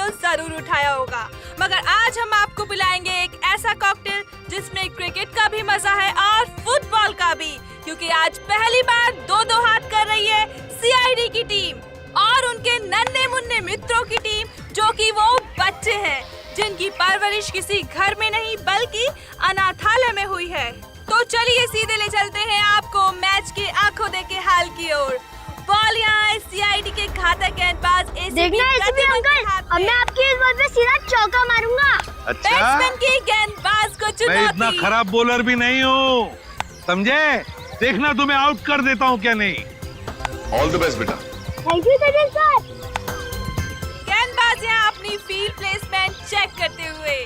तो जरूर उठाया होगा, मगर आज हम आपको पिलाएंगे एक ऐसा कॉकटेल जिसमें क्रिकेट का भी मजा है और फुटबॉल का भी, क्योंकि आज पहली बार दो हाथ कर रही है सीआईडी की टीम और उनके नन्हे मुन्ने मित्रों की टीम, जो कि वो बच्चे हैं जिनकी परवरिश किसी घर में नहीं बल्कि अनाथालय में हुई है। तो चलिए सीधे ले चलते हैं आपको मैच के आंखों देखे हाल की ओर। बॉल यहाँ है सीआईडी के घातक गेंदबाज देखना एसीपी अंकल, अब मैं आपकी इस बॉल पे सीधा चौका मारूंगा। अच्छा, बैट्समैन की गेंदबाज को चुनौती। मैं इतना खराब बॉलर भी नहीं हूँ, समझे? देखना तुम्हें आउट कर देता हूँ क्या नहीं। ऑल द बेस्ट बेटा। Thank you sir. गेंदबाज यहाँ अपनी फील्ड प्लेसमेंट चेक करते हुए।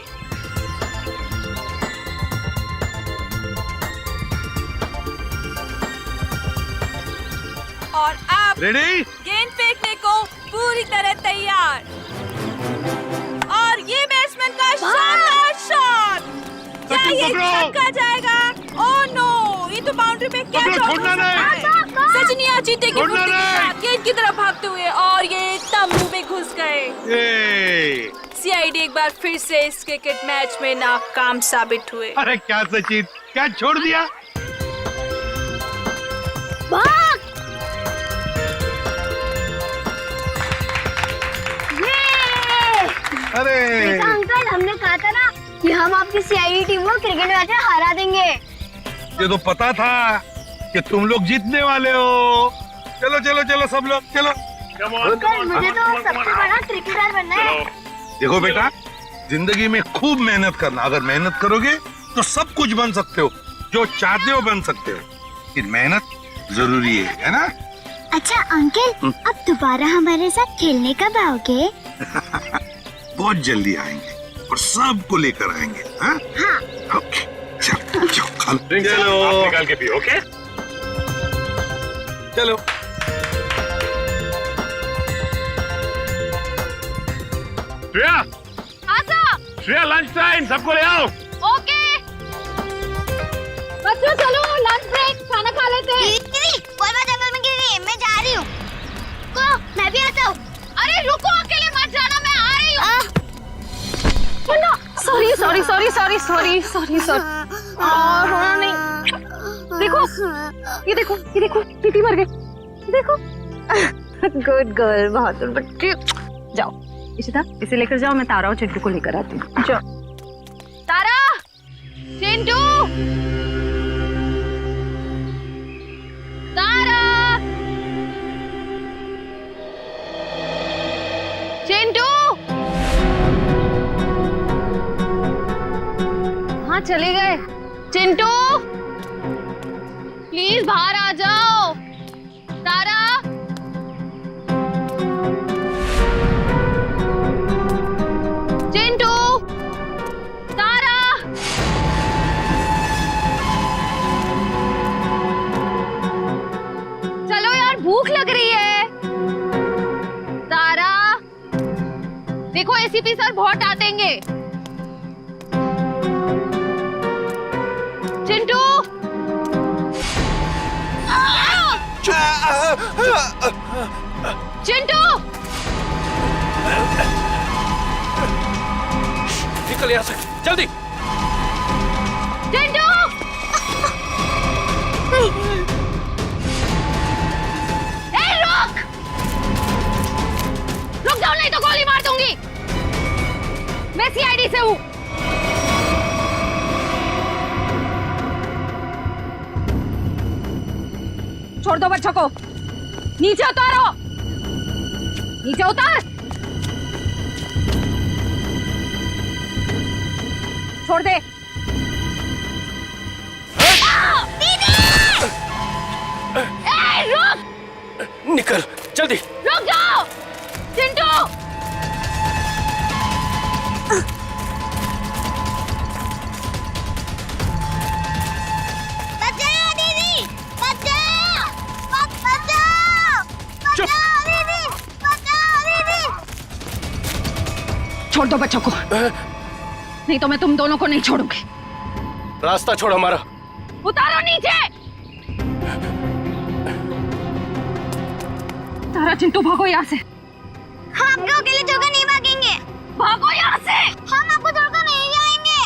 और अब रेडी? गेंद फेंकने को पूरी तरह तैयार और ये बैट्समैन का शानदार शॉट। क्या ये छक्का जाएगा? ओह नो, ये तो बाउंड्री पे कैच हो गया। सचिनिया चीते की फुर्ती के साथ गेंद की तरफ भागते हुए और ये तंबू में घुस गए। सीआईडी एक बार फिर से इस क्रिकेट मैच में नाकाम साबित हुए। अरे क्या सचिन, क्या छोड़ दिया? अरे अंकल, हमने कहा था ना कि हम आपकी सीआईडी टीम को क्रिकेट मैच में हरा देंगे। ये तो पता था कि तुम लोग जीतने वाले हो। चलो चलो चलो सब लोग चलो। अंकल, मुझे तो सबसे बड़ा क्रिकेटर बनना है। देखो बेटा, जिंदगी में खूब मेहनत करना। अगर मेहनत करोगे तो सब कुछ बन सकते हो, जो चाहते हो बन सकते हो, लेकिन मेहनत जरूरी है ना? अच्छा अंकल, अब दोबारा हमारे साथ खेलने कब आओगे? बहुत जल्दी आएंगे और सबको लेकर आएंगे। हाँ? ओके, चलो चलो आप निकाल के पियो। ओके चलो। श्रेया, श्रेया लंच टाइम, सबको ले आओ। ओके बच्चों, चलो लंच ब्रेक, खाना खा लेते हैं। बॉल जंगल में गिर गई, मैं जा रही हूँ। मैं भी आता हूँ। अरे रुको, अकेले मत जाना, मैं आ रही हूँ। सॉरी। रोना नहीं। देखो, टीटी मर गई। देखो, गुड गर्ल, बहादुर बच्ची। जाओ इशिता, इसे लेकर जाओ, मैं तारा और चिंटू को लेकर आती हूँ। जाओ तारा, चिंटू, तारा, चिंटू। हाँ चले गए। चिंटू प्लीज बाहर आ जाओ। तारा, चिंटू, तारा। चलो यार, भूख लग रही है। तारा, देखो एसीपी सर बहुत डांटेंगे। चिंटू, चिंटू, निकल यहाँ से जल्दी। चिंटू, रुक जाओ, नहीं तो गोली मार दूंगी। मैं सीआईडी से हूँ। छोड़ दो बच्चों को, नीचे उतारो, नीचे उतार। छोड़ दे। रुक, निकल जल्दी। रुक जाओ चिंटू। बचाओ दीदी, बचाओ, बचाओ, बचाओ दीदी, बचाओ दीदी। छोड़ दो बच्चों को, नहीं तो मैं तुम दोनों को नहीं छोड़ूंगी। रास्ता छोड़ हमारा। उतारो नीचे। तारा चिंटू भागो यहाँ से। हम आपके अकेले जगह नहीं भागेंगे। भागो यहाँ से। हम आपको छोड़कर नहीं जाएंगे।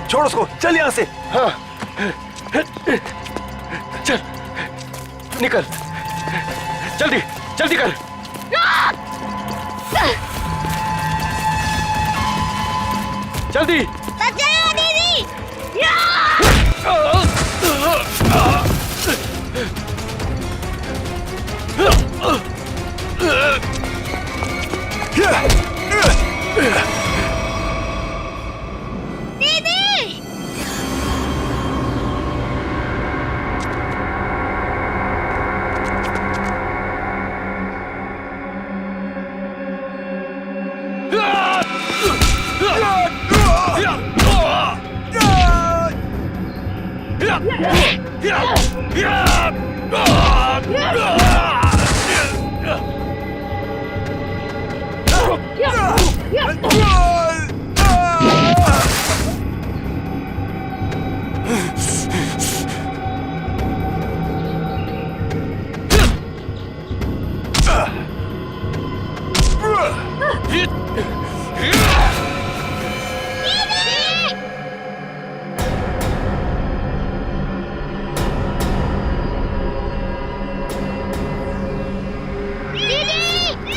छोड़ उसको, चल यहाँ से। हाँ, चल, निकल, जल्दी, जल्दी कर। जल्दी। बचाओ दीदी।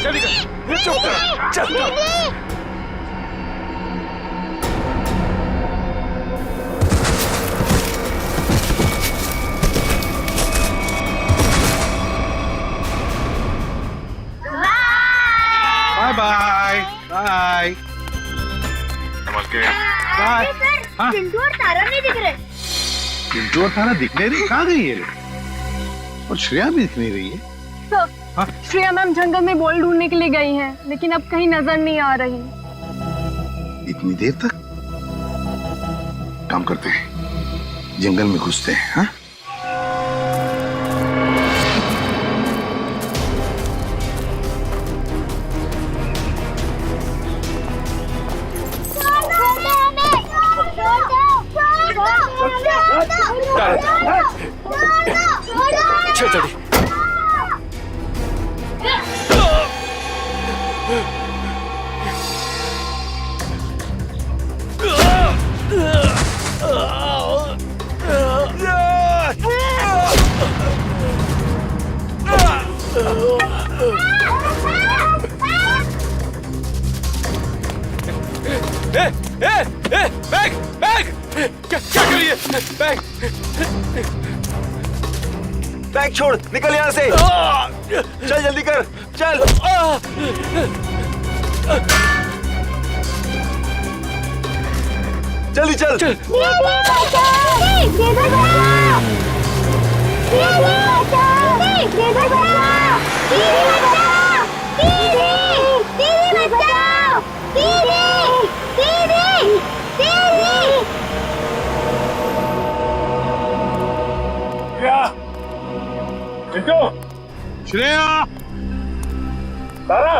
जल्दी कर, चुप कर, चल। Bye bye bye bye. हाँ, चिंटू और तारा नहीं दिख रहे। चिंटू और तारा दिख नहीं रही, कहाँ गई है? और श्रेया भी दिख नहीं रही है। हाँ? श्रेया मैम जंगल में बॉल ढूंढने के लिए गई हैं, लेकिन अब कहीं नजर नहीं आ रही। इतनी देर तक? काम करते हैं, जंगल में घुसते हैं। हाँ? चल जल्दी। बैग बैग क्या करिए? बैग बैग छोड़, निकल यहाँ से। चल जल्दी कर, चल। जल्दी चल, चल। श्रेया, तारा,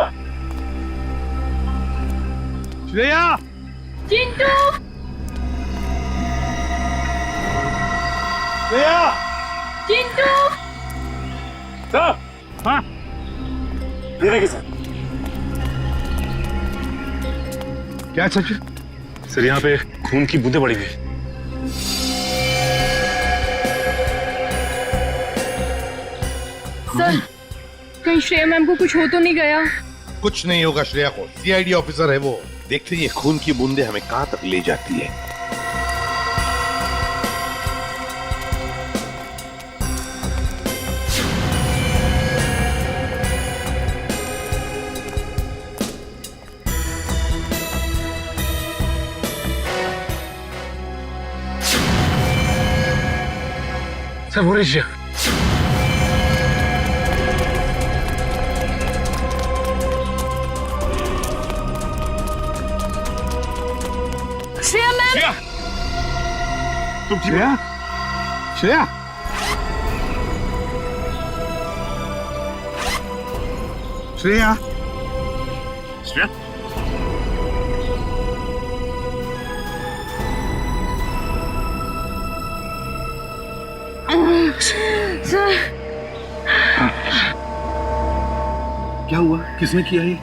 श्रेया, चिंटू, श्रेया, चिंटू। सर, हाँ, ये देखिए सर। क्या सच? सर यहाँ पे खून की बूंदें पड़ी हुई। सर, कहीं श्रेया मैम को कुछ हो तो नहीं गया? कुछ नहीं होगा श्रेया को, सीआईडी ऑफिसर है वो। देखते ये खून की बूंदें हमें कहां तक ले जाती है। सर वो रही श्रेया मैम, श्रेया, श्रेया, श्रेया, श्रेया, सर क्या हुआ? किसने किया ये?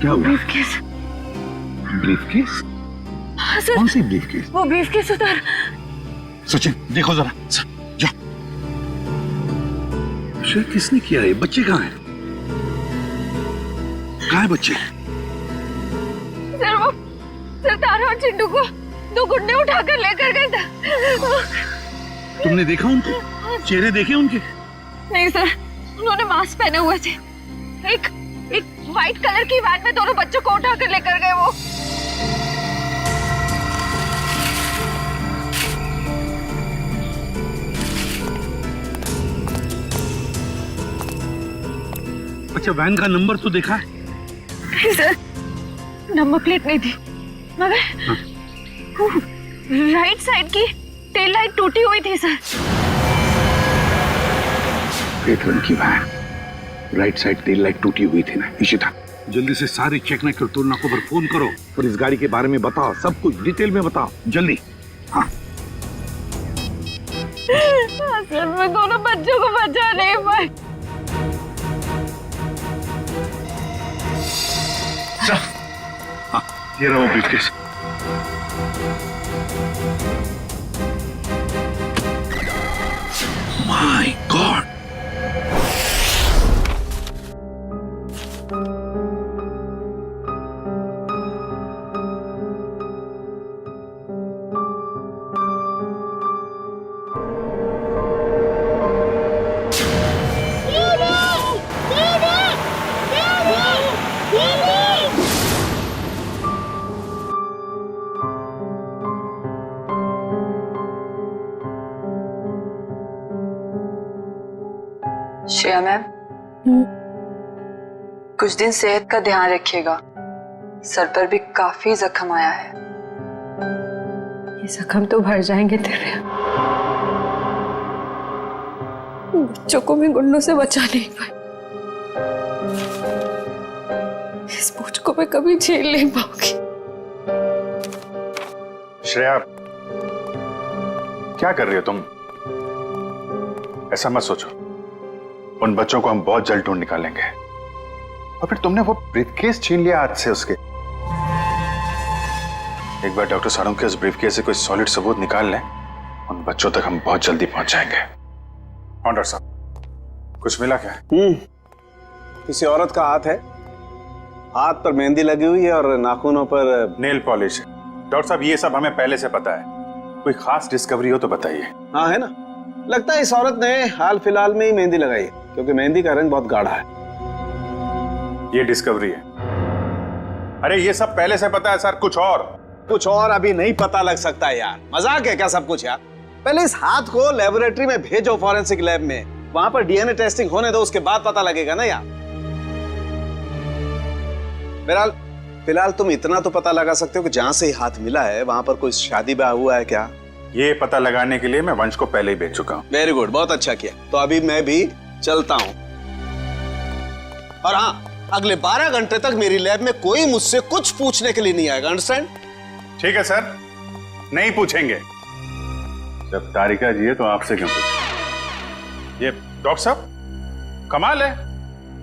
क्या हुआ? ब्रीफकेस। ब्रीफकेस? हाँ सर, कौन सी ब्रीफकेस? वो ब्रीफकेस उधर। सचिन देखो जरा, जा। श्रेया, किसने किया है? बच्चे कहाँ हैं? कहाँ है बच्चे? सर वो सर तारा और चिंटू को 2 गुंडे उठाकर लेकर गए थे। तुमने देखा उनको? चेहरे देखे उनके? नहीं सर, उन्होंने मास्क पहने हुए थे। एक व्हाइट कलर की वैन में दोनों बच्चों को उठाकर लेकर गए वो। अच्छा, वैन का नंबर तो देखा है? नहीं सर, नंबर प्लेट नहीं थी, मगर राइट साइड की टेल लाइट टूटी हुई थी सर। पेट्रोल की van, right side tail light टूटी हुई थी ना। इशिता, जल्दी से सारे चेक नाइट कंट्रोल नाकों पर फोन करो और इस गाड़ी के बारे में बताओ, सब कुछ डिटेल में बताओ, जल्दी। हाँ, सर मैं दोनों बच्चों को बचा नहीं पाई। हाँ, ये रहा वो briefcase. My God, Shreya ma'am, कुछ दिन सेहत का ध्यान रखिएगा। सर पर भी काफी जख्म आया है। ये जख्म तो भर जाएंगे तेरे। बच्चों को भी गुंडों से बचा नहीं पाए। इस बोझ को मैं कभी झेल नहीं पाऊंगी। श्रेया, क्या कर रही हो तुम? ऐसा मत सोचो, उन बच्चों को हम बहुत जल्द ढूंढ निकालेंगे। और फिर तुमने वो ब्रीफकेस छीन लिया हाथ से उसके। एक बार डॉक्टर साड़ू के उस ब्रीफकेस से कोई सॉलिड सबूत निकाल लें, उन बच्चों तक हम बहुत जल्दी पहुंच जाएंगे। हाँ डॉक्टर साहब, कुछ मिला क्या? किसी औरत का हाथ है, हाथ पर मेहंदी लगी हुई है और नाखूनों पर नेल पॉलिश है। डॉक्टर साहब, ये सब हमें पहले से पता है। कोई खास डिस्कवरी हो तो बताइए। हाँ है ना, लगता है इस औरत ने हाल फिलहाल में ही मेहंदी लगाई है, क्योंकि मेहंदी का रंग बहुत गाढ़ा है। ये डिस्कवरी है? अरे ये सब पहले से पता है सर। कुछ और अभी नहीं पता लग सकता है यार। मजाक है क्या सब कुछ यार? पहले इस हाथ को लेबोरेटरी में भेजो, फॉरेंसिक लैब में, वहां पर डीएनए टेस्टिंग होने दो, उसके बाद पता लगेगा ना यार। फिलहाल तुम इतना तो पता लगा सकते हो कि जहां से हाथ मिला है वहां पर कोई शादी ब्याह हुआ है क्या? ये पता लगाने के लिए मैं वंश को पहले ही भेज चुका हूँ। वेरी गुड, बहुत अच्छा किया। तो अभी मैं भी चलता हूं। और हाँ, अगले 12 घंटे तक मेरी लैब में कोई मुझसे कुछ पूछने के लिए नहीं आएगा, अंडरस्टैंड? ठीक है सर, नहीं पूछेंगे। जब तारिका जी है तो आपसे क्यों पूछें? ये डॉक्टर साहब कमाल है,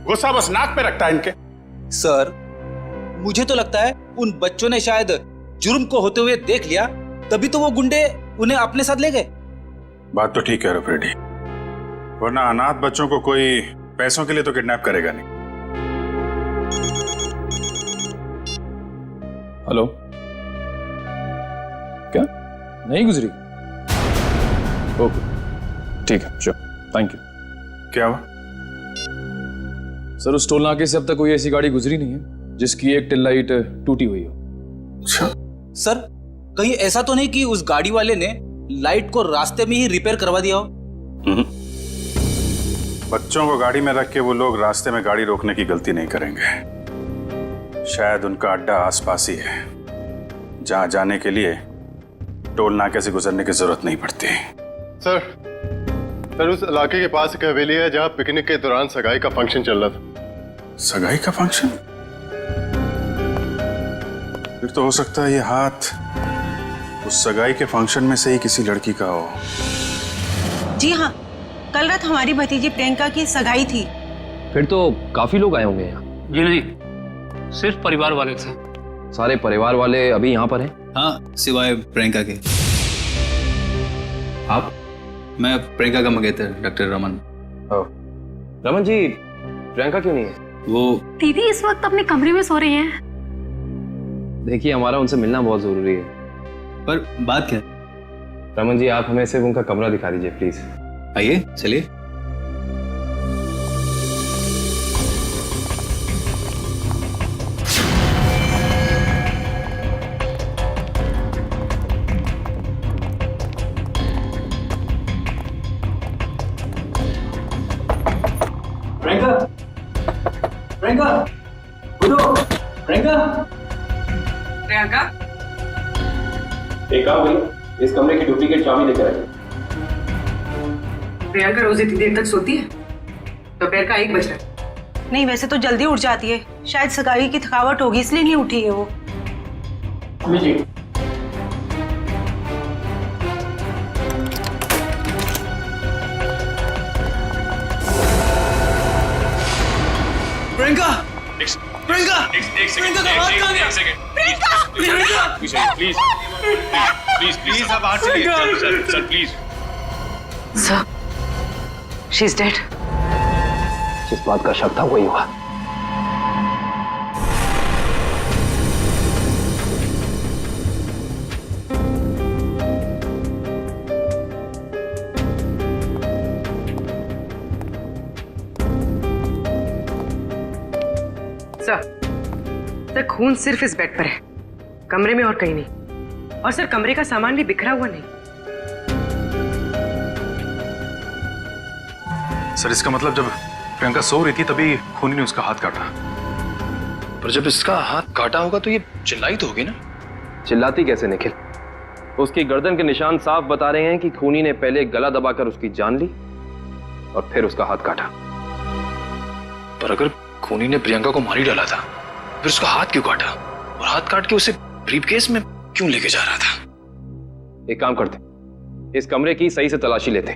गुस्सा बस नाक पे रखता है इनके। सर, मुझे तो लगता है उन बच्चों ने शायद जुर्म को होते हुए देख लिया, तभी तो वो गुंडे उन्हें अपने साथ ले गए। बात तो ठीक है फ्रेडी, वरना अनाथ बच्चों को कोई पैसों के लिए तो किडनैप करेगा नहीं। हेलो, क्या नहीं गुजरी? ओके, ठीक है, श्योर, थैंक यू। क्या हुआ? सर, उस टोल नाके से अब तक कोई ऐसी गाड़ी गुजरी नहीं है जिसकी एक टेल लाइट टूटी हुई हो। अच्छा सर, कहीं ऐसा तो नहीं कि उस गाड़ी वाले ने लाइट को रास्ते में ही रिपेयर करवा दिया हो? बच्चों को गाड़ी में रख के वो लोग रास्ते में गाड़ी रोकने की गलती नहीं करेंगे। शायद उनका अड्डा आसपास ही है, जहां जाने के लिए टोल नाके से गुजरने की जरूरत नहीं पड़ती। सर उस इलाके के पास एक हवेली है जहाँ पिकनिक के दौरान सगाई का फंक्शन चल रहा था। सगाई का फंक्शन? फिर तो हो सकता है ये हाथ उस सगाई के फंक्शन में से ही किसी लड़की का हो। जी हाँ, कल रात हमारी भतीजी प्रियंका की सगाई थी। फिर तो काफी लोग आए होंगे यहाँ। जी नहीं, सिर्फ परिवार वाले थे। सारे परिवार वाले अभी यहाँ पर हैं? हाँ, सिवाय प्रियंका के। आप? मैं प्रियंका का मंगेतर डॉक्टर रमन। रमन जी, प्रियंका क्यों नहीं है? वो दीदी इस वक्त अपने कमरे में सो रही हैं। देखिए, हमारा उनसे मिलना बहुत जरूरी है। पर बात क्या? रमन जी, आप हमें सिर्फ उनका कमरा दिखा दीजिए प्लीज। आइए, चलिए। प्रियंका, प्रियंका, उठो, प्रियंका। प्रियंका, एक काम करिए, इस कमरे की डुप्लीकेट चाबी लेकर आइए। प्रियंका रोज इतनी देर तक सोती है? दोपहर का 1 बज रहा है। नहीं, वैसे तो जल्दी उठ जाती है। शायद सगाई की थकावट होगी इसलिए नहीं उठी है वो। लीजिए। प्रियंका, प्रियंका, प्रियंका का हाथ कहाँ गया? प्रियंका, प्लीज आप बाहर चलिए। Sir please. Sir, she is dead. जिस बात का शक था वही हुआ। सर, खून सिर्फ इस बेड पर है, कमरे में और कहीं नहीं। और सर, कमरे का सामान भी बिखरा हुआ नहीं। सर, इसका मतलब जब प्रियंका सो रही थी तभी खूनी ने उसका हाथ काटा। पर जब इसका हाथ काटा होगा तो ये चिल्लाई तो होगी ना? चिल्लाती कैसे निखिल? उसकी गर्दन के निशान साफ बता रहे हैं कि खूनी ने पहले गला दबाकर उसकी जान ली और फिर उसका हाथ काटा। पर अगर खूनी ने प्रियंका को मार ही डाला था, फिर उसका हाथ क्यों काटा? और हाथ काट के उसे ब्रीफकेस में क्यों लेके जा रहा था? एक काम करते, इस कमरे की सही से तलाशी लेते।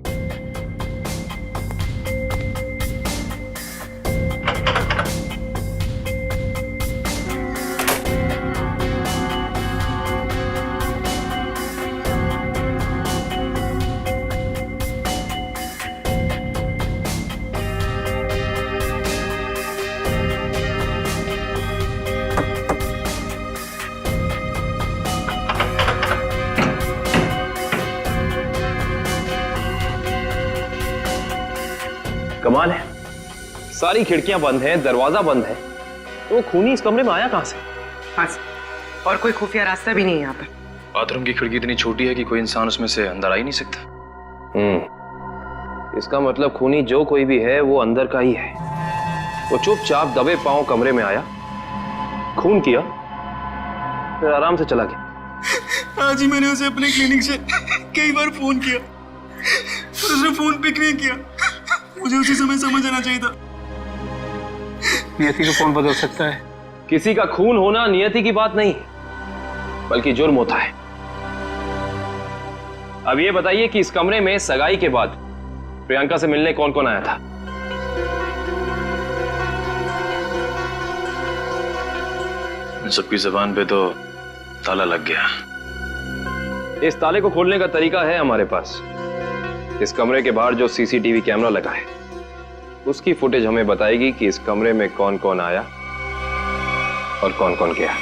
कमाल है, सारी खिड़कियां बंद हैं, दरवाजा बंद है, तो खूनी इस कमरे में आया कहां से? हाँ, और कोई खुफिया रास्ता भी नहीं है यहाँ पर। बाथरूम की खिड़की इतनी छोटी है कि कोई इंसान उसमें से अंदर आ ही नहीं सकता। इसका मतलब खूनी जो कोई भी है वो अंदर का ही है। वो चुपचाप दबे पांव कमरे में आया, खून किया, फिर आराम से चला गया। आज ही मैंने उसे अपने क्लिनिक से कई बार फोन किया, उसने फोन पिक नहीं किया। मुझे उसी समय समझ आना चाहिए था। नियति को कौन बदल सकता है? किसी का खून होना नियति की बात नहीं, बल्कि जुर्म होता है। अब ये बताइए कि इस कमरे में सगाई के बाद प्रियंका से मिलने कौन कौन आया था? इन सबकी जुबान पे तो ताला लग गया। इस ताले को खोलने का तरीका है हमारे पास। इस कमरे के बाहर जो सीसीटीवी कैमरा लगा है, उसकी फुटेज हमें बताएगी कि इस कमरे में कौन कौन आया और कौन कौन गया।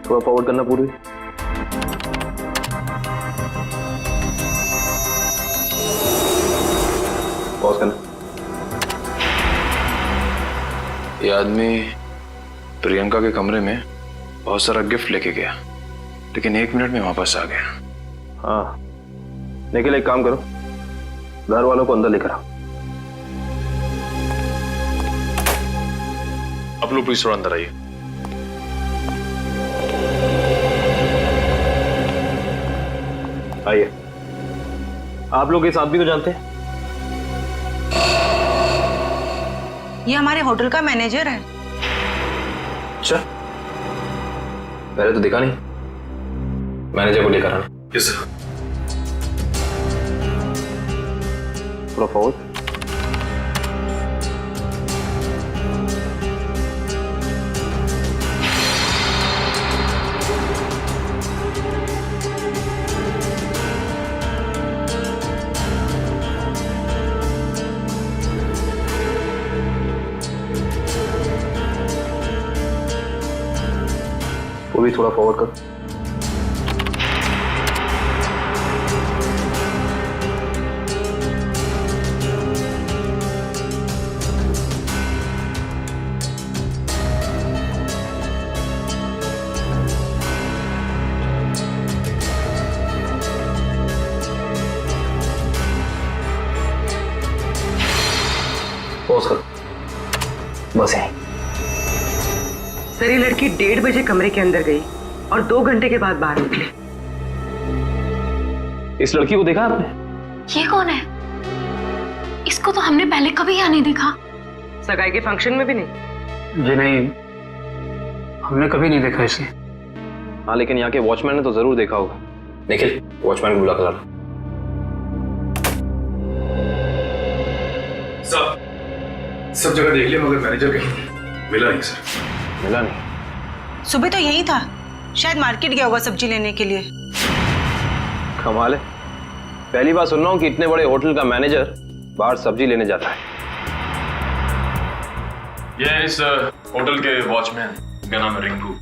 थोड़ा फॉरवर्ड करना पूरी। पॉज करना। ये आदमी प्रियंका के कमरे में बहुत सारा गिफ्ट लेके गया, लेकिन 1 मिनट में वापस आ गया। हाँ, निखिल एक काम करो, घर वालों को अंदर लेकर आओ। आप लोग प्लीज थोड़ा अंदर आइए। आइए। आप लोग इस आदमी को जानते हैं? ये हमारे होटल का मैनेजर है। अच्छा, पहले तो दिखा नहीं। मैनेजर को लेकर आना। Yes sir. थोड़ा फॉरवर्ड। वो भी थोड़ा फॉरवर्ड कर। पॉज कर। बस यहीं। सर ये लड़की 1:30 बजे कमरे के अंदर गई और 2 घंटे के बाद बाहर निकली। इस लड़की को देखा आपने? ये कौन है? इसको तो हमने पहले कभी यहाँ नहीं देखा। सगाई के फंक्शन में भी नहीं? जी नहीं, हमने कभी नहीं देखा इसे। हाँ, लेकिन यहाँ के वॉचमैन ने तो जरूर देखा होगा। निखिल, वॉचमैन को बुला कर ला। सब जगह देख लिया मगर मैनेजर कहीं मिला नहीं सर। मिला नहीं? सुबह तो यही था, शायद मार्केट गया होगा सब्जी लेने के लिए। कमाल है, पहली बार सुन रहा हूँ कि इतने बड़े होटल का मैनेजर बाहर सब्जी लेने जाता है। ये इस होटल के वॉचमैन का नाम है रिंकू।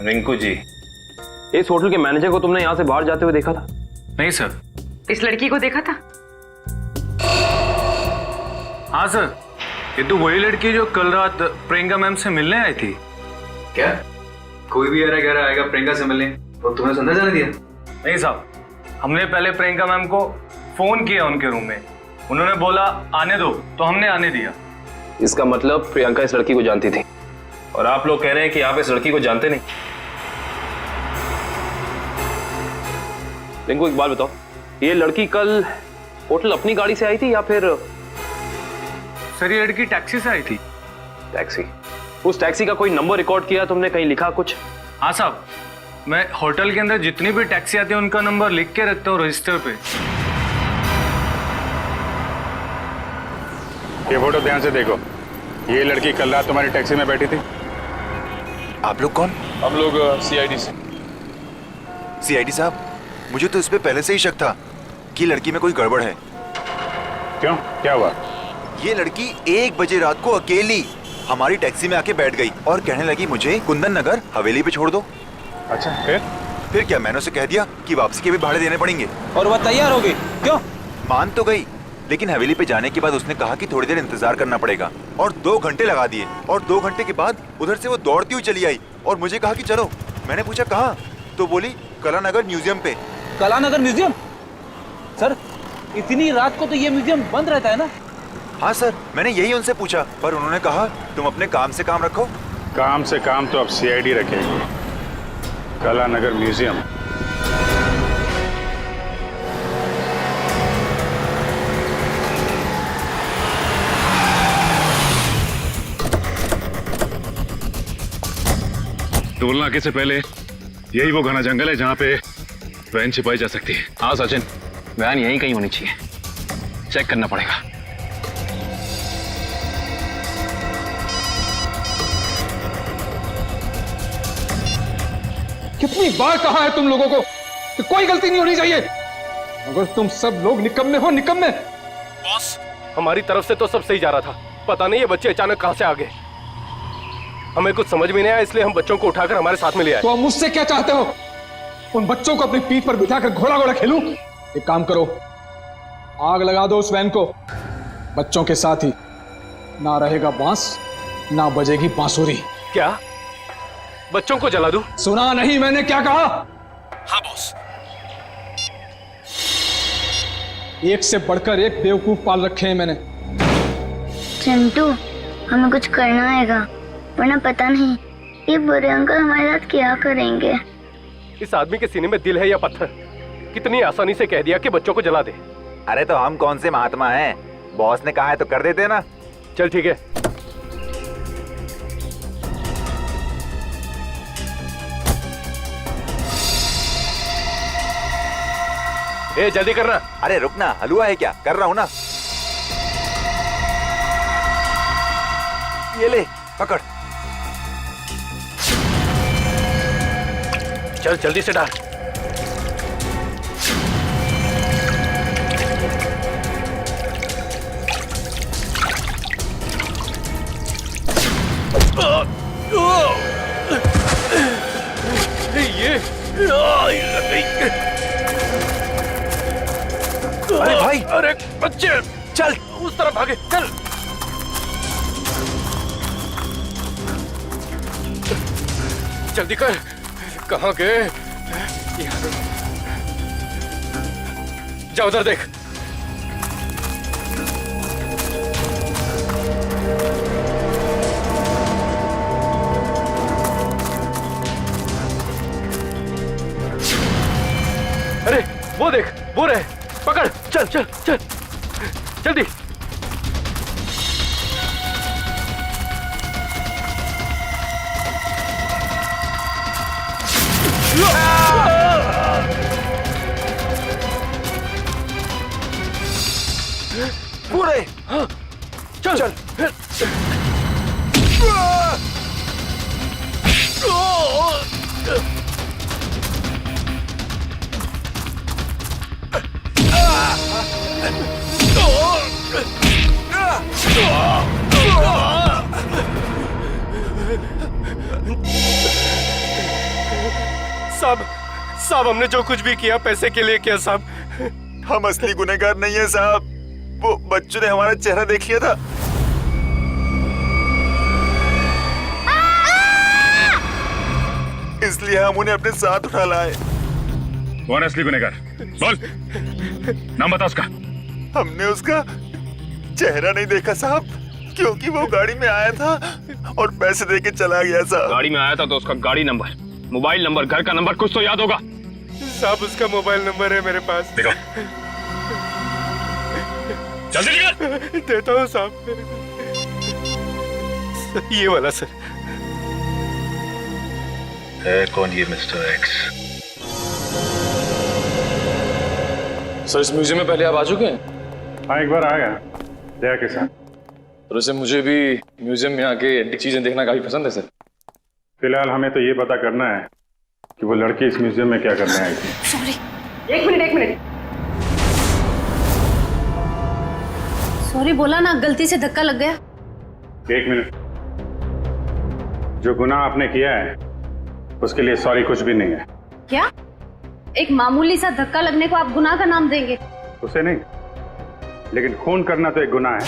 रिंकू जी, इस होटल के मैनेजर को तुमने यहाँ से बाहर जाते हुए देखा था? नहीं सर। इस लड़की को देखा था? हाँ सर, ये तो वही लड़की जो कल रात प्रियंका मैम से मिलने आई थी। क्या कोई भी यार घर आएगा प्रियंका से मिलने तो तुमने अंदर जाने दिया? नहीं साहब, हमने पहले प्रियंका मैम को फोन किया उनके रूम में, उन्होंने बोला आने दो, तो हमने आने दिया। इसका मतलब प्रियंका इस लड़की को जानती थी, और आप लोग कह रहे हैं कि आप इस लड़की को जानते नहीं। रिंकू एक बात बताओ, ये लड़की कल होटल अपनी गाड़ी से आई थी या फिर? सर ये लड़की टैक्सी से आई थी। टैक्सी? उस टैक्सी का कोई नंबर रिकॉर्ड किया तुमने, कहीं लिखा कुछ? हाँ साहब, मैं होटल के अंदर जितनी भी टैक्सी आती है उनका नंबर लिख के रखता हूँ रजिस्टर पे। ये फोटो ध्यान से देखो, ये लड़की कल रात तुम्हारी टैक्सी में बैठी थी। आप लोग कौन? हम लोग सीआईडी से। सीआईडी साहब, मुझे तो इस पे पहले से ही शक था कि लड़की में कोई गड़बड़ है। क्यों, क्या हुआ? ये लड़की 1 बजे रात को अकेली हमारी टैक्सी में आके बैठ गई और कहने लगी मुझे कुंदन नगर हवेली पे छोड़ दो। अच्छा, फिर क्या मैंने उसे कह दिया कि वापसी के भी भाड़े देने पड़ेंगे, और वह तैयार हो गई। क्यों? मान तो गई, लेकिन हवेली पे जाने के बाद उसने कहा कि थोड़ी देर इंतजार करना पड़ेगा, और 2 घंटे लगा दिए, और 2 घंटे के बाद उधर से वो दौड़ती हुई चली आई और मुझे कहा कि चलो। मैंने पूछा कहाँ, तो बोली कलानगर म्यूजियम पे। कलानगर म्यूजियम? सर इतनी रात को तो ये म्यूजियम बंद रहता है ना? हाँ सर, मैंने यही उनसे पूछा, पर उन्होंने कहा तुम अपने काम से काम रखो। काम से काम तो अब सीआईडी रखेगी। कलानगर म्यूजियम? टोल नाके से पहले यही वो घना जंगल है जहाँ पे वैन छिपाई जा सकती है। हाँ सचिन, वैन यहीं कहीं होनी चाहिए, चेक करना पड़ेगा। कितनी बार कहा है तुम लोगों को कि कोई गलती नहीं होनी चाहिए, मगर तुम सब लोग निकम्मे हो, निकम्मे। बॉस, हमारी तरफ से तो सब सही जा रहा था, पता नहीं ये बच्चे अचानक कहां से आ गए। हमें कुछ समझ में नहीं आया, इसलिए हम बच्चों को उठाकर हमारे साथ में ले आए। तो आप मुझसे क्या चाहते हो? उन बच्चों को अपनी पीठ पर बिठाकर घोड़ा घोड़ा खेलूं? एक काम करो, आग लगा दो उस वैन को। बच्चों के साथ ही ना रहेगा बांस, ना बजेगी बांसुरी। क्या बच्चों को जला दूं? सुना नहीं मैंने क्या कहा? हाँ बॉस। एक से बढ़कर एक बेवकूफ पाल रखे हैं मैंने। चिंटू, हमें कुछ करना आएगा, वरना पता नहीं ये बुरे अंकल हमारे साथ क्या करेंगे। इस आदमी के सीने में दिल है या पत्थर? कितनी आसानी से कह दिया कि बच्चों को जला दे। अरे तो हम कौन से महात्मा हैं? बॉस ने कहा है तो कर देते ना। चल ठीक है। ए जल्दी करना। अरे रुकना, हलवा है क्या? कर रहा हूँ ना। ये ले पकड़। चल जल्दी से डाल। अरे भाई, अरे बच्चे चल उस तरफ भागे, चल। जल्दी कर। कहाँ गए? जा उधर देख। अरे वो देख, वो रहे। पकड़, चल चल चल जल्दी। पूरे हाँ, चल चल। साहब, साहब हमने जो कुछ भी किया पैसे के लिए किया साहब। हम असली गुनहगार नहीं है साहब। वो बच्चों ने हमारा चेहरा देख लिया था। इसलिए हम उन्हें अपने साथ उठा लाए। कौन है असली गुनहगार? बोल, नाम बता उसका। हमने उसका चेहरा नहीं देखा साहब, क्योंकि वो गाड़ी में आया था और पैसे देके चला गया साहब। गाड़ी में आया था तो उसका गाड़ी नंबर, मोबाइल नंबर, घर का नंबर कुछ तो याद होगा। साहब उसका मोबाइल नंबर है मेरे पास। देखो जल्दी निकल। देता हूँ साहब, ये वाला सर। है कौन ये मिस्टर एक्स? सर इस म्यूजियम में पहले आप आ चुके हैं? हाँ एक बार आया दया के साथ। तो वैसे मुझे भी म्यूजियम में आके एंटीक चीजें देखना काफी पसंद है सर। फिलहाल हमें तो ये पता करना है कि वो लड़की इस म्यूजियम में क्या करने आई थी। सॉरी, एक मिनट। सॉरी बोला ना, गलती से धक्का लग गया। एक मिनट। जो गुनाह आपने किया है उसके लिए सॉरी कुछ भी नहीं है। क्या? एक मामूली सा धक्का लगने को आप गुनाह का नाम देंगे? उसे नहीं, लेकिन खून करना तो एक गुनाह है।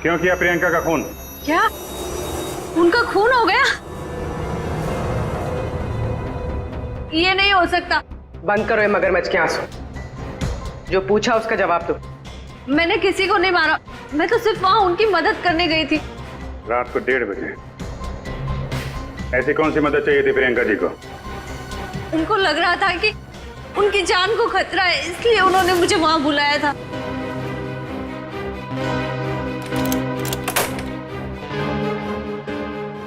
क्यों किया प्रियंका का खून? क्या उनका खून हो गया? ये नहीं हो सकता। बंद करो ये मगरमच्छ के आंसू। जो पूछा उसका जवाब दो। मैंने किसी को नहीं मारा, मैं तो सिर्फ वहां उनकी मदद करने गई थी। रात को 1:30 बजे ऐसी कौन सी मदद चाहिए थी प्रियंका जी को? उनको लग रहा था कि उनकी जान को खतरा है, इसलिए उन्होंने मुझे वहां बुलाया था।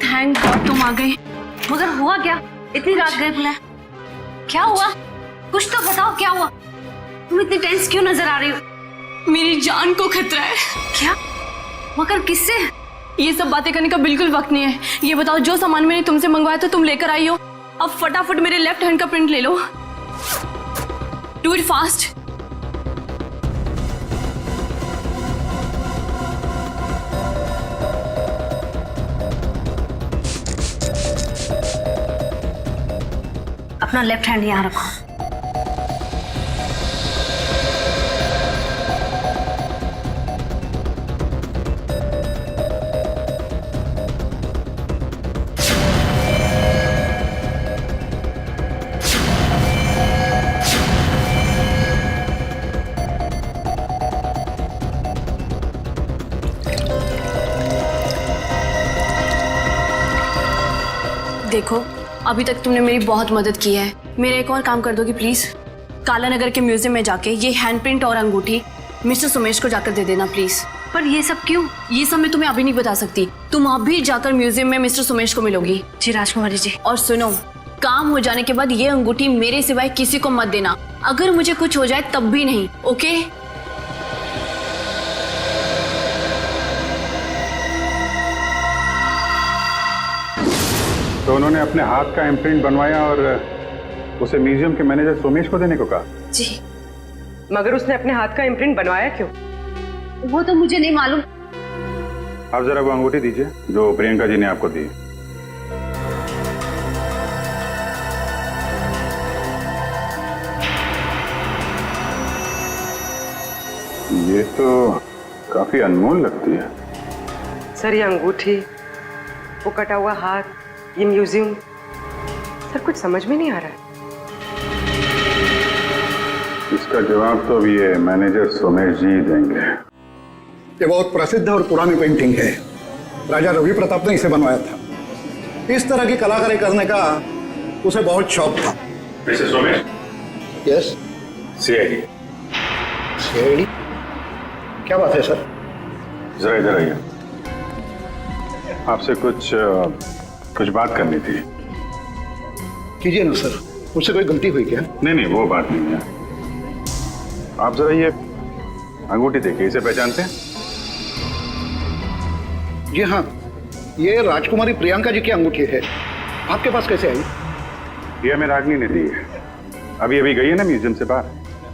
थैंक गॉड तुम आ गए। मगर हुआ क्या? इतनी रात गए बुलाया, क्या हुआ? कुछ तो बताओ, क्या हुआ? तुम इतनी टेंस क्यों नजर आ रही हो? मेरी जान को खतरा है। क्या? मगर किससे? ये सब बातें करने का बिल्कुल वक्त नहीं है। ये बताओ, जो सामान मैंने तुमसे मंगवाया था तुम लेकर आई हो, अब फटाफट मेरे लेफ्ट हैंड का प्रिंट ले लो। Do it fast. अपना लेफ्ट हैंड यहाँ रखो। देखो, अभी तक तुमने मेरी बहुत मदद की है। मेरा एक और काम कर दोगी प्लीज? काला नगर के म्यूजियम में जाके ये हैंडप्रिंट और अंगूठी मिस्टर सुमेश को जाकर दे देना प्लीज। पर ये सब क्यों? ये सब मैं तुम्हें अभी नहीं बता सकती। तुम अभी जाकर म्यूजियम में मिस्टर सुमेश को मिलोगी। जी राजकुमारी जी। और सुनो, काम हो जाने के बाद ये अंगूठी मेरे सिवाय किसी को मत देना। अगर मुझे कुछ हो जाए तब भी नहीं, ओके? तो उन्होंने अपने हाथ का इम्प्रिंट बनवाया और उसे म्यूजियम के मैनेजर सोमेश को देने को कहा? जी। मगर उसने अपने हाथ का इम्प्रिंट बनवाया क्यों? वो तो मुझे नहीं मालूम। आप जरा वो अंगूठी दीजिए जो प्रियंका जी ने आपको दी। ये तो काफी अनमोल लगती है। सर ये अंगूठी, वो कटा हुआ हाथ, ये म्यूजियम, सर कुछ समझ में नहीं आ रहा है। इसका जवाब तो अभी ये मैनेजर सोमेश जी देंगे। ये बहुत प्रसिद्ध और पुरानी पेंटिंग है। राजा रवि प्रताप ने इसे बनवाया था। इस तरह की कलाकारी करने का उसे बहुत शौक था। Mister Somesh. Yes. CID. CID? क्या बात है सर? जरा इधर आइए, आपसे कुछ बात करनी थी। कीजिए ना सर, मुझसे कोई गलती हुई क्या? नहीं, वो बात नहीं है। आप जरा ये अंगूठी देखिए, इसे पहचानते हैं? जी हाँ, ये राजकुमारी प्रियंका जी की अंगूठी है। आपके पास कैसे आई? ये हमें रागनी ने दी है। अभी गई है ना म्यूजियम से बाहर,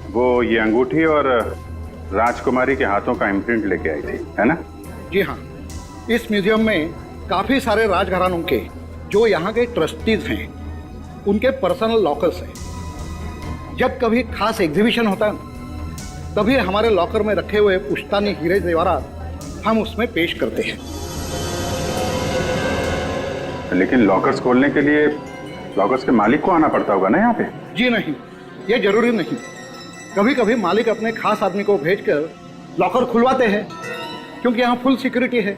वो ये अंगूठी और राजकुमारी के हाथों का इम्प्रिंट लेके आई थी, है ना? जी हाँ, इस म्यूजियम में काफी सारे राजघरानों के जो यहाँ के ट्रस्टीज हैं उनके पर्सनल लॉकर्स हैं। जब कभी खास एग्जीबिशन होता है तभी हमारे लॉकर में रखे हुए पुश्तानी हीरे जेवरात हम उसमें पेश करते हैं। लेकिन लॉकर्स खोलने के लिए लॉकर्स के मालिक को आना पड़ता होगा ना यहाँ पे? जी नहीं, ये जरूरी नहीं। कभी कभी मालिक अपने खास आदमी को भेजकर लॉकर खुलवाते हैं, क्योंकि यहाँ फुल सिक्योरिटी है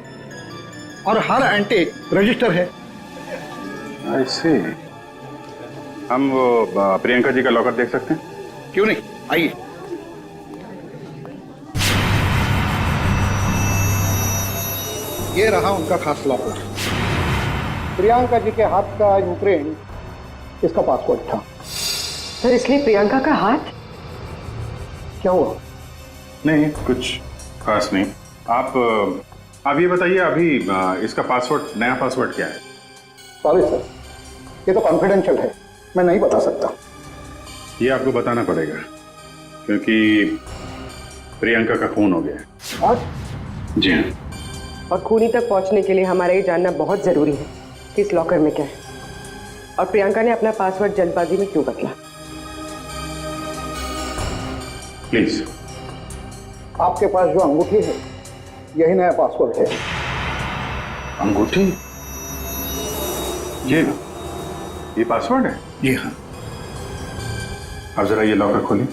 और हर एंटीक रजिस्टर है। I see। हम वो प्रियंका जी का लॉकर देख सकते हैं? क्यों नहीं, आइए। ये रहा उनका खास लॉकर। प्रियंका जी के हाथ का इम्प्रिंट इसका पासवर्ड था। सर इसलिए प्रियंका का हाथ? क्या हुआ? नहीं, कुछ खास नहीं। आप ये बताइए, अभी इसका पासवर्ड, नया पासवर्ड क्या है? सॉरी सर, ये तो कॉन्फिडेंशियल है, मैं नहीं बता सकता। ये आपको बताना पड़ेगा क्योंकि प्रियंका का खून हो गया है। और? जी हाँ। और खूनी तक पहुंचने के लिए हमारा ये जानना बहुत जरूरी है कि इस लॉकर में क्या है और प्रियंका ने अपना पासवर्ड जल्दबाजी में क्यों बदला। प्लीज। आपके पास जो अंगूठी है यही नया पासवर्ड है। अंगूठी? ये पासवर्ड है? जी हाँ। आप जरा ये लॉकर खोलिए।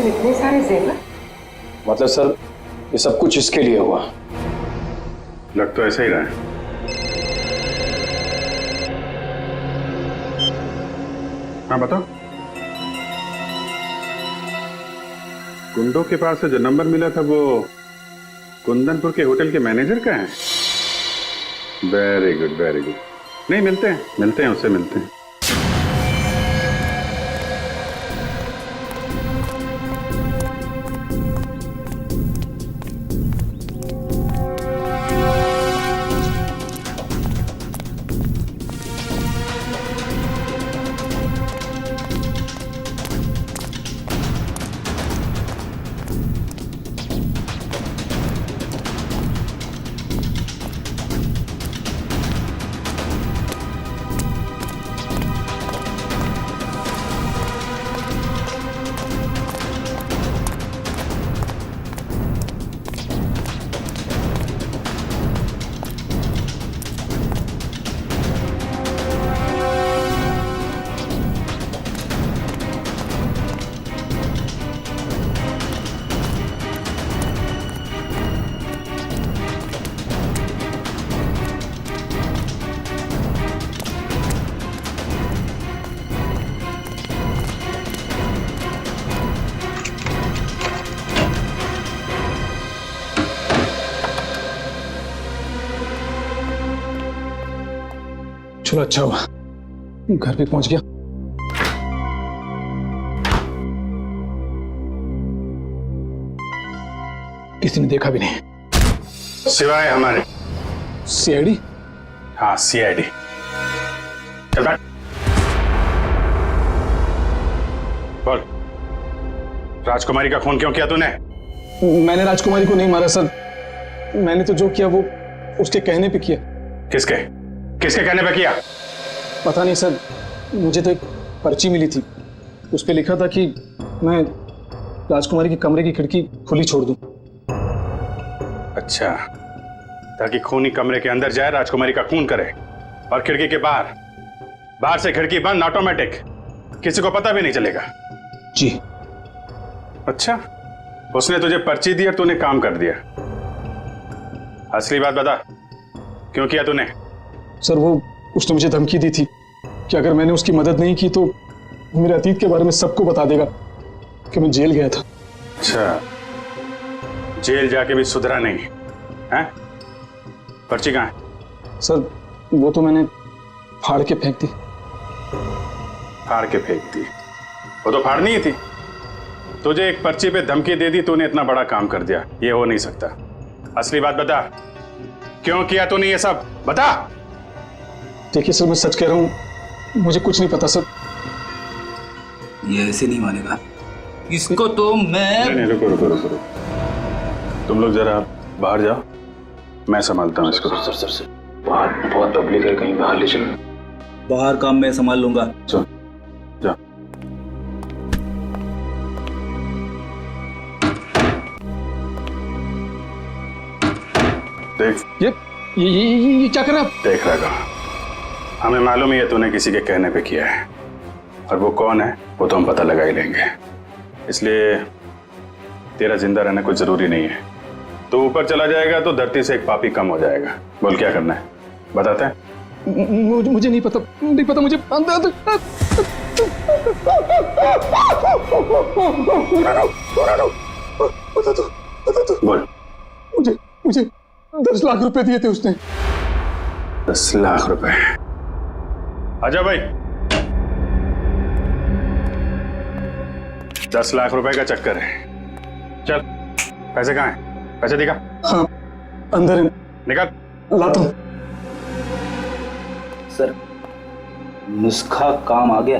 इतने सारे जेवर? मतलब सर ये सब कुछ इसके लिए हुआ? लग तो ऐसा ही रहा है। हाँ बताओ। गुंडों के पास से जो नंबर मिला था वो कुंदनपुर के होटल के मैनेजर का है? Very good very good. नहीं, मिलते हैं उससे मिलते हैं। चलो अच्छा हुआ घर भी पहुंच गया। किसी ने देखा भी नहीं सिवाय हमारे सीआईडी। हाँ सीआईडी। चल बैठ। बोल, राजकुमारी का खून क्यों किया तूने? मैंने राजकुमारी को नहीं मारा सर, मैंने तो जो किया वो उसके कहने पे किया। किसके किसके कहने पे किया? पता नहीं सर, मुझे तो एक पर्ची मिली थी, उस पे लिखा था कि मैं राजकुमारी के कमरे की खिड़की खुली छोड़ दूं। अच्छा, ताकि खूनी कमरे के अंदर जाए, राजकुमारी का खून करे, और खिड़की के बाहर से खिड़की बंद ऑटोमेटिक, किसी को पता भी नहीं चलेगा। जी। अच्छा, उसने तुझे पर्ची दी और तूने काम कर दिया। असली बात बता, क्यों किया तूने? सर वो उसने मुझे धमकी दी थी कि अगर मैंने उसकी मदद नहीं की तो मेरे अतीत के बारे में सबको बता देगा कि मैं जेल गया था। अच्छा, जेल जाके भी सुधरा नहीं है? पर्ची कहाँ है? सर वो तो मैंने फाड़ के फेंक दी। फाड़ के फेंक दी? वो तो फाड़नी ही थी। तुझे एक पर्ची पे धमकी दे दी, तूने इतना बड़ा काम कर दिया, ये हो नहीं सकता। असली बात बता, क्यों किया तूने ये सब? बता। देखिए सर, मैं सच कह रहा हूँ, मुझे कुछ नहीं पता सर। ये ऐसे नहीं मानेगा इसको तो मैं। नहीं, रुको रुको रुको रुको, तुम लोग जरा बाहर जाओ, मैं संभालता हूँ इसको। सर बाहर बहुत पब्लिक है, कहीं बाहर ले चलो। बाहर काम मैं संभाल लूंगा। चलो जाओ। देख ये क्या कर रहा है? देख रहा, हमें मालूम ही है तूने किसी के कहने पे किया है, और वो कौन है वो तो हम पता लगा ही लेंगे। इसलिए तेरा जिंदा रहना कुछ जरूरी नहीं है। तो ऊपर चला जाएगा तो धरती से एक पापी कम हो जाएगा। बोल क्या करना है, बताते हैं? मुझे नहीं पता मुझे। बता दो। बोल। मुझे 10 लाख रुपए दिए थे उसने। 10 लाख रुपए? आजा भाई, 10 लाख रुपए का चक्कर है। चल, पैसे कहाँ हैं? पैसे दिखा। हाँ, अंदर है। निकाल। लाता हूं। सर नुस्खा काम आ गया।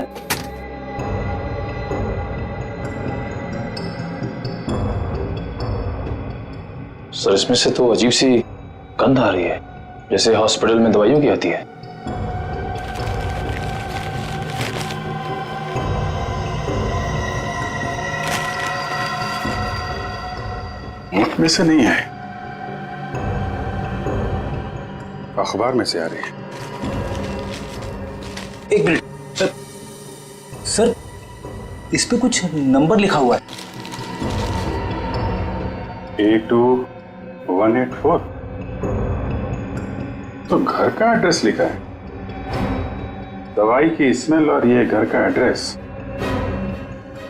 सर इसमें से तो अजीब सी गंध आ रही है, जैसे हॉस्पिटल में दवाइयों की आती है। मुख में से नहीं है, अखबार में से आ रही है। एक मिनट सर, इस पे कुछ नंबर लिखा हुआ है। 82184। तो घर का एड्रेस लिखा है, दवाई की स्मेल और ये घर का एड्रेस।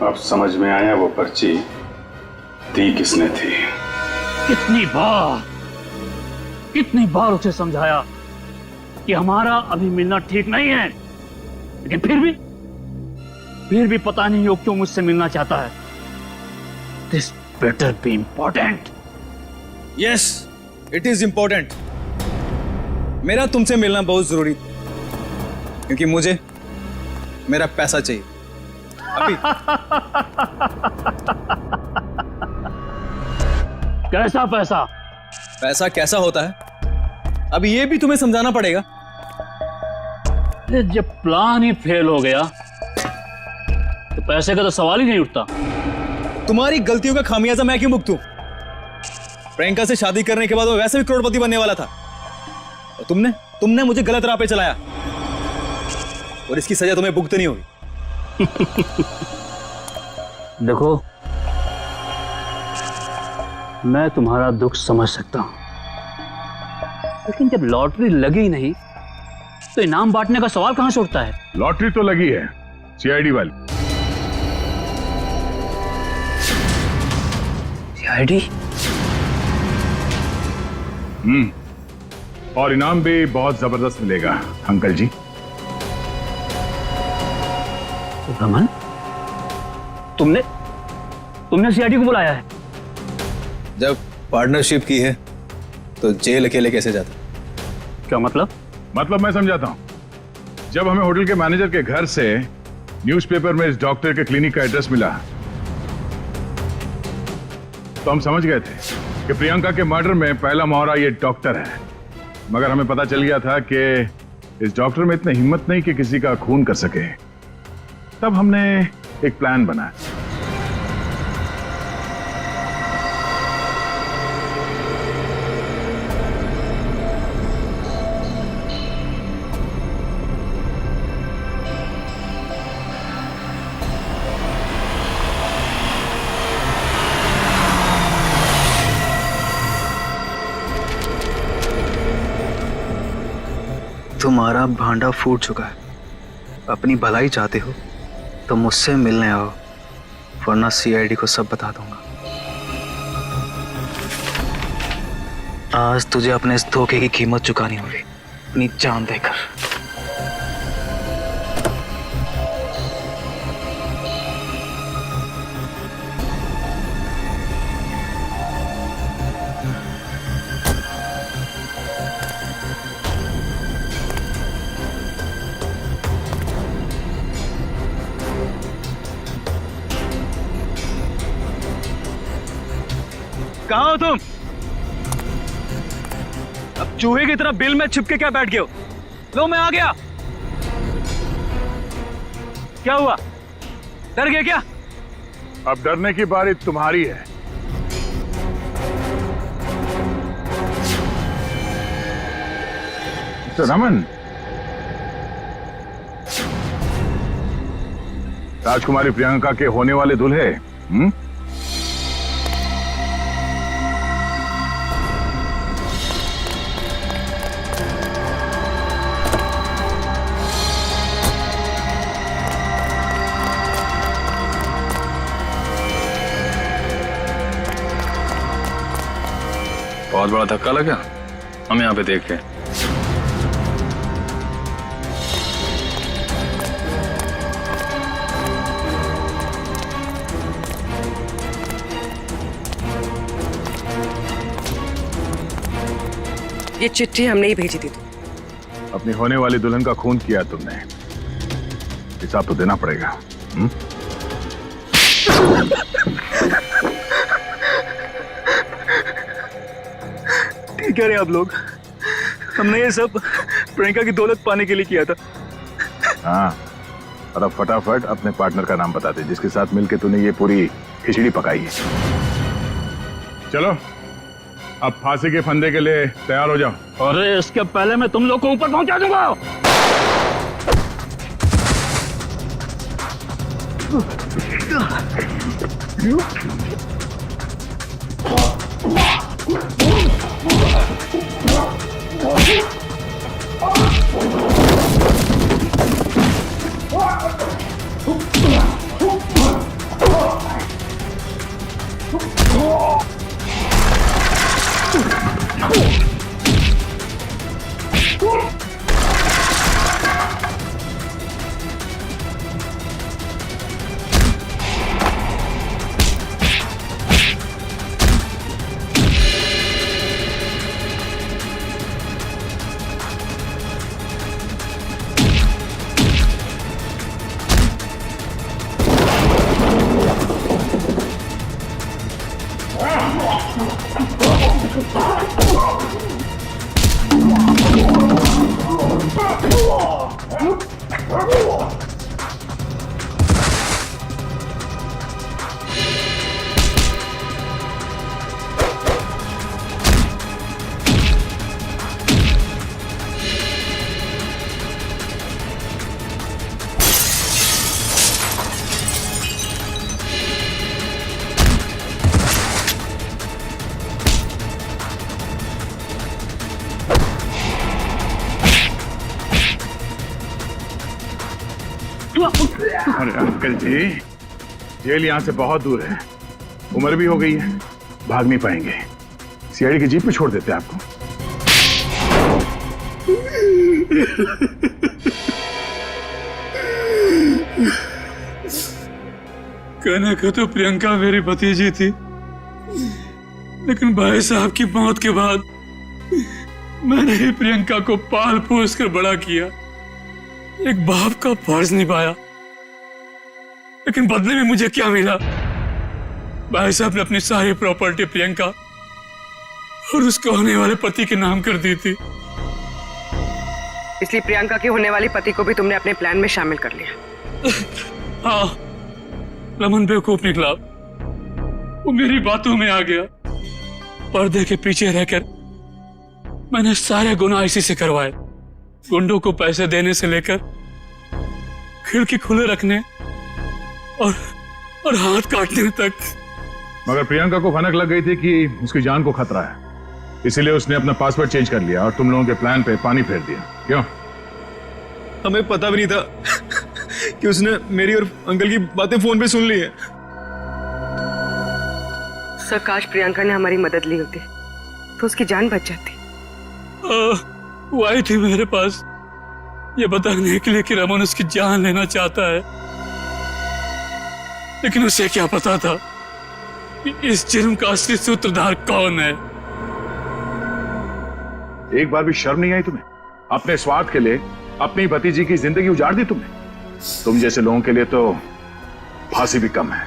अब समझ में आया वो पर्ची दी किसने थी। कितनी बार उसे समझाया कि हमारा अभी मिलना ठीक नहीं है, लेकिन फिर भी पता नहीं वो क्यों मुझसे मिलना चाहता है। This better be important. Yes, it is important. मेरा तुमसे मिलना बहुत जरूरी, क्योंकि मुझे मेरा पैसा चाहिए अभी। कैसा पैसा? पैसा कैसा होता है अब ये भी तुम्हें समझाना पड़ेगा। जब प्लान ही फेल हो गया तो पैसे का तो सवाल ही नहीं उठता। तुम्हारी गलतियों का खामियाजा मैं क्यों भुगतूं? प्रियंका से शादी करने के बाद मैं वैसे भी करोड़पति बनने वाला था, और तुमने मुझे गलत राह पे चलाया, और इसकी सजा तुम्हें भुगतनी होगी। देखो, मैं तुम्हारा दुख समझ सकता हूं, लेकिन जब लॉटरी लगी नहीं तो इनाम बांटने का सवाल कहां से उठता है? लॉटरी तो लगी है सीआईडी वाली। सीआईडी? और इनाम भी बहुत जबरदस्त मिलेगा अंकल जी। रमन, तुमने सीआईडी को बुलाया है? जब पार्टनरशिप की है तो जेल अकेले कैसे जाता? क्या मतलब? मतलब मैं समझाता हूं। जब हमें होटल के मैनेजर के घर से न्यूज़पेपर में इस डॉक्टर के क्लिनिक का एड्रेस मिला तो हम समझ गए थे कि प्रियंका के मर्डर में पहला मोहरा ये डॉक्टर है। मगर हमें पता चल गया था कि इस डॉक्टर में इतनी हिम्मत नहीं कि किसी का खून कर सके। तब हमने एक प्लान बनाया। तुम्हारा भांडा फूट चुका है। अपनी भलाई चाहते हो तो मुझसे मिलने आओ, वरना सीआईडी को सब बता दूंगा। आज तुझे अपने इस धोखे की कीमत चुकानी होगी, अपनी जान देकर। कहाँ हो तुम? अब चूहे की तरह बिल में छिपके क्या बैठ गए हो? लो, मैं आ गया। क्या हुआ? डर गए क्या? अब डरने की बारी तुम्हारी है। रमन, राजकुमारी प्रियंका के होने वाले दूल्हे, बहुत बड़ा धक्का लगा हम यहाँ पे देख के। ये चिट्ठी हमने ही भेजी थी। अपनी होने वाली दुल्हन का खून किया तुमने, हिसाब तो देना पड़ेगा। ठीक कह रहे हैं आप लोग, हमने ये सब प्रियंका की दौलत पाने के लिए किया था। हाँ, और अब फटाफट अपने पार्टनर का नाम बता दे जिसके साथ मिलके तूने ये पूरी खिचड़ी पकाई है। चलो, अब फांसी के फंदे के लिए तैयार हो जाओ। अरे इसके पहले मैं तुम लोग को ऊपर पहुंचा दूंगा। अरे अंकल जी, जेल यहाँ से बहुत दूर है, उम्र भी हो गई है, भाग नहीं पाएंगे। सीआईडी की जीप पे छोड़ देते हैं आपको। कहने को तो प्रियंका मेरी भतीजी थी, लेकिन भाई साहब की मौत के बाद मैंने ही प्रियंका को पाल पोस कर बड़ा किया, एक बाप का फर्ज निभाया। लेकिन बदले में मुझे क्या मिला? भाई साहब ने अपनी सारी प्रॉपर्टी प्रियंका और उसके होने वाले पति के नाम कर दी थी। इसलिए प्रियंका के होने वाले पति को भी तुमने अपने प्लान में शामिल कर लिया। हाँ, रमन बेवकूफ निकला, वो मेरी बातों में आ गया। पर्दे के पीछे रहकर मैंने सारे गुनाह इसी से करवाए, गुंडों को पैसे देने से लेकर खिड़की खुले रखने और हाथ काटने तक। मगर प्रियंका को भनक लग गई थी कि उसकी जान को खतरा है, इसीलिए उसने अपना पासवर्ड चेंज कर लिया और तुम लोगों के प्लान पे पानी फेर दिया। क्यों? हमें पता भी नहीं था कि उसने मेरी और अंकल की बातें फोन पे सुन ली है। सर, काश प्रियंका ने हमारी मदद ली होती तो उसकी जान बच जाती। वो आई थी मेरे पास ये बताने के लिए कि रमन उसकी जान लेना चाहता है, लेकिन उसे क्या पता था कि इस जुर्म का असली सूत्रधार कौन है। एक बार भी शर्म नहीं आई तुम्हें? अपने स्वार्थ के लिए अपनी भतीजी की जिंदगी उजाड़ दी तुमने। तुम जैसे लोगों के लिए तो फांसी भी कम है।